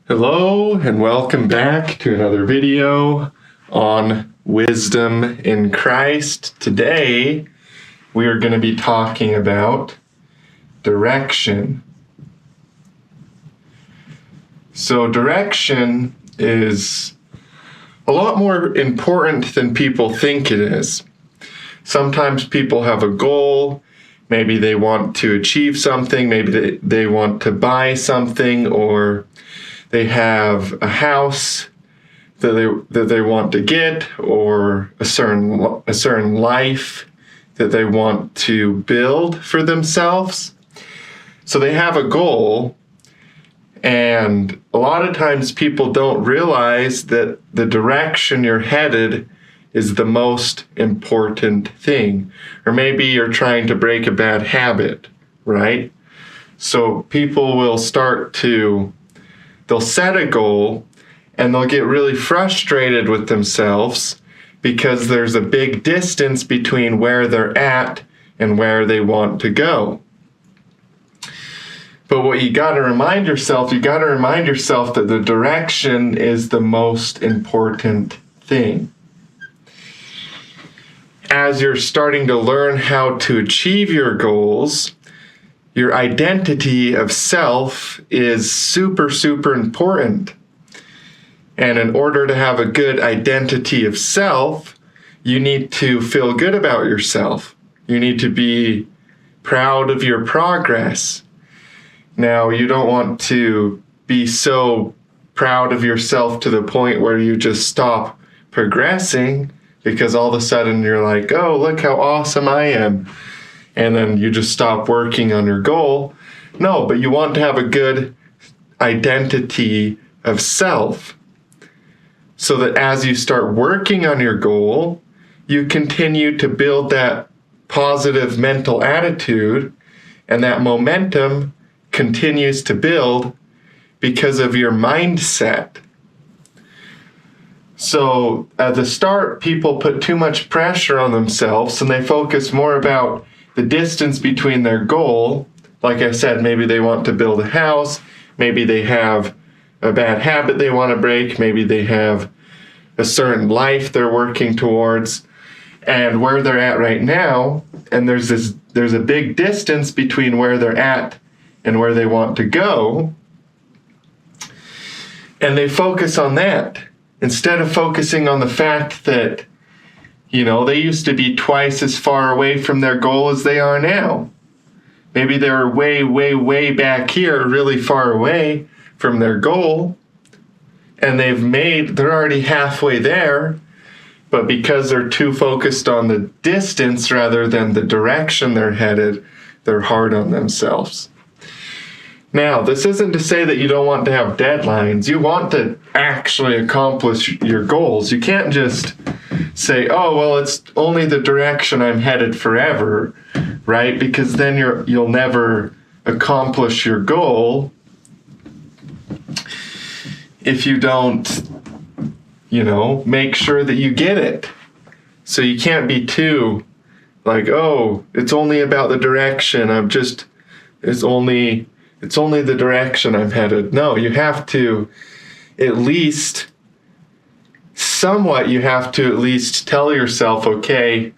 Hello and welcome back to another video on wisdom in Christ. Today we are going to be talking about direction. So direction is a lot more important than people think it is. Sometimes people have a goal, maybe they want to achieve something, maybe they want to buy something, or they have a house that they want to get, or a certain life that they want to build for themselves. So they have a goal, and a lot of times people don't realize that the direction you're headed is the most important thing. Or maybe you're trying to break a bad habit, right? So people will they'll set a goal and they'll get really frustrated with themselves because there's a big distance between where they're at and where they want to go. But what you got to remind yourself that the direction is the most important thing. As you're starting to learn how to achieve your goals, your identity of self is super, super important. And in order to have a good identity of self, you need to feel good about yourself. You need to be proud of your progress. Now, you don't want to be so proud of yourself to the point where you just stop progressing because all of a sudden you're like, oh, look how awesome I am. And then you just stop working on your goal. No, but you want to have a good identity of self so that as you start working on your goal, you continue to build that positive mental attitude, and that momentum continues to build because of your mindset. So at the start, people put too much pressure on themselves and they focus more about the distance between their goal. Like I said, maybe they want to build a house, maybe they have a bad habit they want to break, maybe they have a certain life they're working towards, and where they're at right now, and there's a big distance between where they're at and where they want to go, and they focus on that instead of focusing on the fact that they used to be twice as far away from their goal as they are now. Maybe they're way, way, way back here, really far away from their goal, and they're already halfway there, but because they're too focused on the distance rather than the direction they're headed, they're hard on themselves. Now, this isn't to say that you don't want to have deadlines. You want to actually accomplish your goals. You can't just say, oh, well, it's only the direction I'm headed forever, right? Because then you'll never accomplish your goal if you don't, make sure that you get it. So you can't be too like, oh, it's only about the direction. It's only the direction I'm headed. No, you have to at least tell yourself, okay,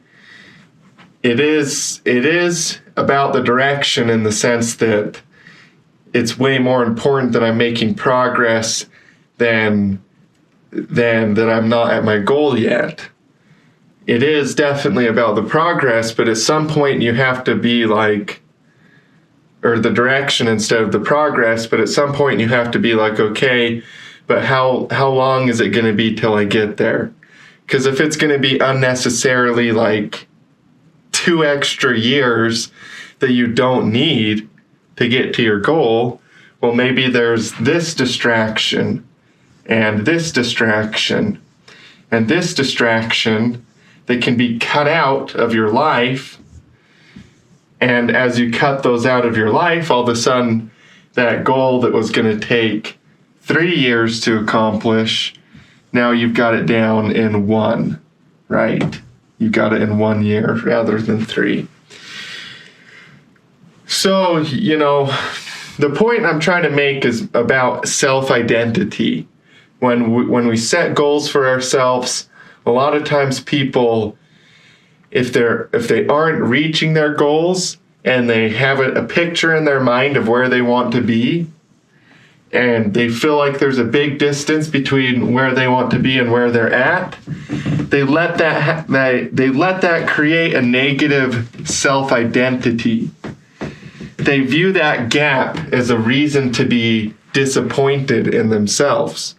it is about the direction in the sense that it's way more important that I'm making progress than that I'm not at my goal yet. It is definitely about the progress, but at some point you have to be like, or the direction instead of the progress, but at some point you have to be like, okay, but how long is it going to be till I get there? Because if it's going to be unnecessarily like 2 extra years that you don't need to get to your goal, well, maybe there's this distraction and this distraction and this distraction that can be cut out of your life. And as you cut those out of your life, all of a sudden that goal that was going to take 3 years to accomplish, now you've got it down in 1, right? You got it in 1 year rather than 3. So, the point I'm trying to make is about self-identity. When we set goals for ourselves, a lot of times people, if they aren't reaching their goals and they have a picture in their mind of where they want to be, and they feel like there's a big distance between where they want to be and where they're at, they let that create a negative self-identity. They view that gap as a reason to be disappointed in themselves.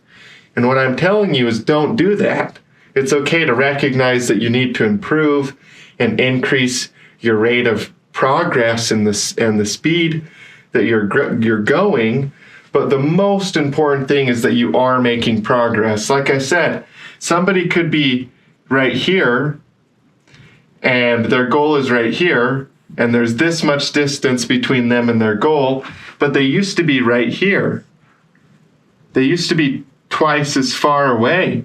And what I'm telling you is, don't do that. It's okay to recognize that you need to improve and increase your rate of progress and the speed that you're going. But the most important thing is that you are making progress. Like I said, somebody could be right here and their goal is right here, and there's this much distance between them and their goal, but they used to be right here. They used to be twice as far away.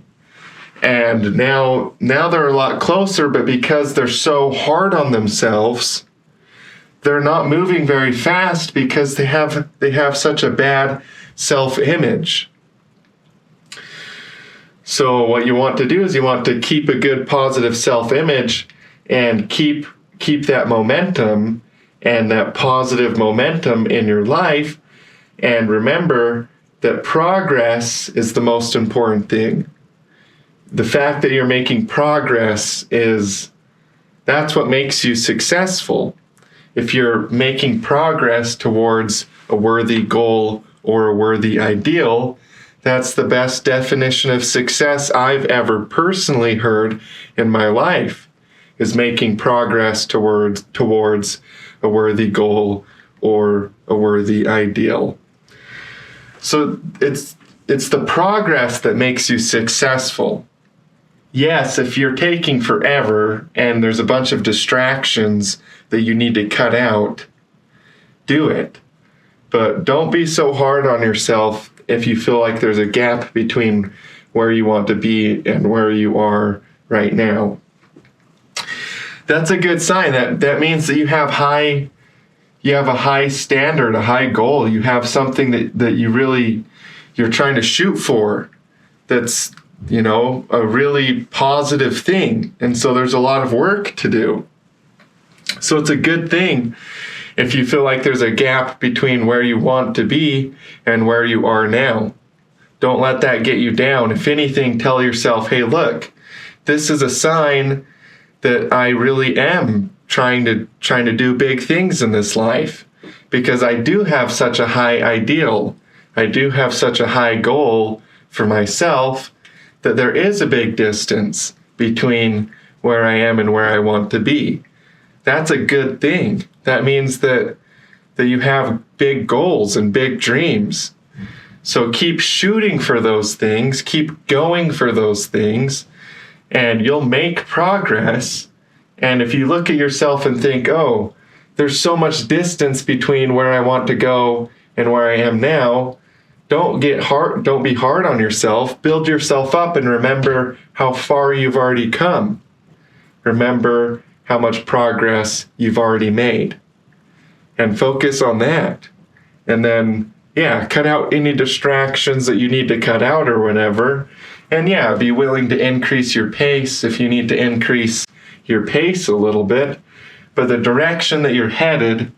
And now they're a lot closer, but because they're so hard on themselves, they're not moving very fast because they have such a bad self-image. So what you want to do is you want to keep a good positive self-image and keep that momentum and that positive momentum in your life. And remember that progress is the most important thing. The fact that you're making progress that's what makes you successful. If you're making progress towards a worthy goal or a worthy ideal, that's the best definition of success I've ever personally heard in my life, is making progress towards a worthy goal or a worthy ideal. So it's the progress that makes you successful. Yes, if you're taking forever and there's a bunch of distractions that you need to cut out, do it. But don't be so hard on yourself if you feel like there's a gap between where you want to be and where you are right now. That's a good sign. That means that you have a high standard, a high goal. You have something that you're trying to shoot for. That's, a really positive thing. And so there's a lot of work to do. So it's a good thing if you feel like there's a gap between where you want to be and where you are now. Don't let that get you down. If anything, tell yourself, hey, look, this is a sign that I really am trying to do big things in this life, because I do have such a high ideal. I do have such a high goal for myself that there is a big distance between where I am and where I want to be. That's a good thing. That means that you have big goals and big dreams. So keep shooting for those things, keep going for those things, and you'll make progress. And if you look at yourself and think, oh, there's so much distance between where I want to go and where I am now, don't be hard on yourself. Build yourself up and remember how far you've already come. Remember how much progress you've already made. And focus on that. And then, cut out any distractions that you need to cut out or whatever. And be willing to increase your pace if you need to increase your pace a little bit. But the direction that you're headed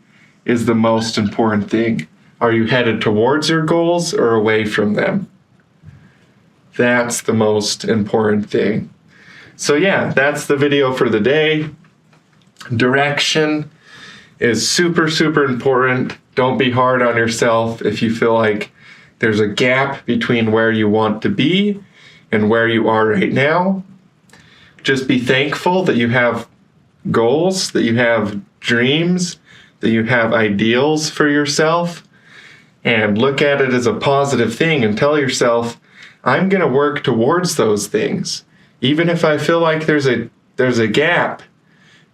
is the most important thing. Are you headed towards your goals or away from them? That's the most important thing. So that's the video for the day. Direction is super, super important. Don't be hard on yourself if you feel like there's a gap between where you want to be and where you are right now. Just be thankful that you have goals, that you have dreams, that you have ideals for yourself, and look at it as a positive thing and tell yourself, I'm going to work towards those things. Even if I feel like there's a gap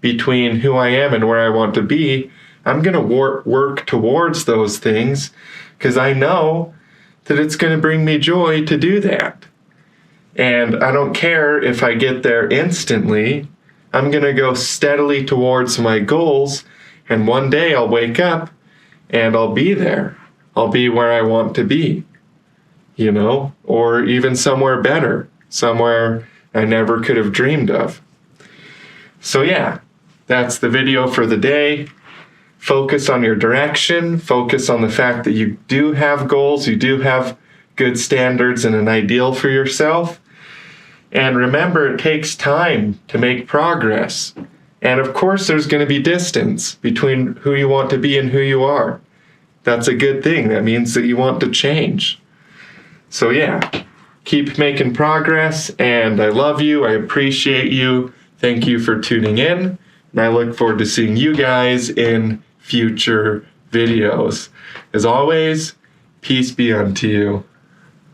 between who I am and where I want to be, I'm going to work towards those things because I know that it's going to bring me joy to do that. And I don't care if I get there instantly. I'm going to go steadily towards my goals, and one day I'll wake up and I'll be there. I'll be where I want to be, you know, or even somewhere better, somewhere I never could have dreamed of. So yeah, that's the video for the day. Focus on your direction. Focus on the fact that you do have goals. You do have good standards and an ideal for yourself. And remember, it takes time to make progress. And of course, there's going to be distance between who you want to be and who you are. That's a good thing. That means that you want to change. So yeah, keep making progress. And I love you. I appreciate you. Thank you for tuning in. And I look forward to seeing you guys in future videos. As always, peace be unto you.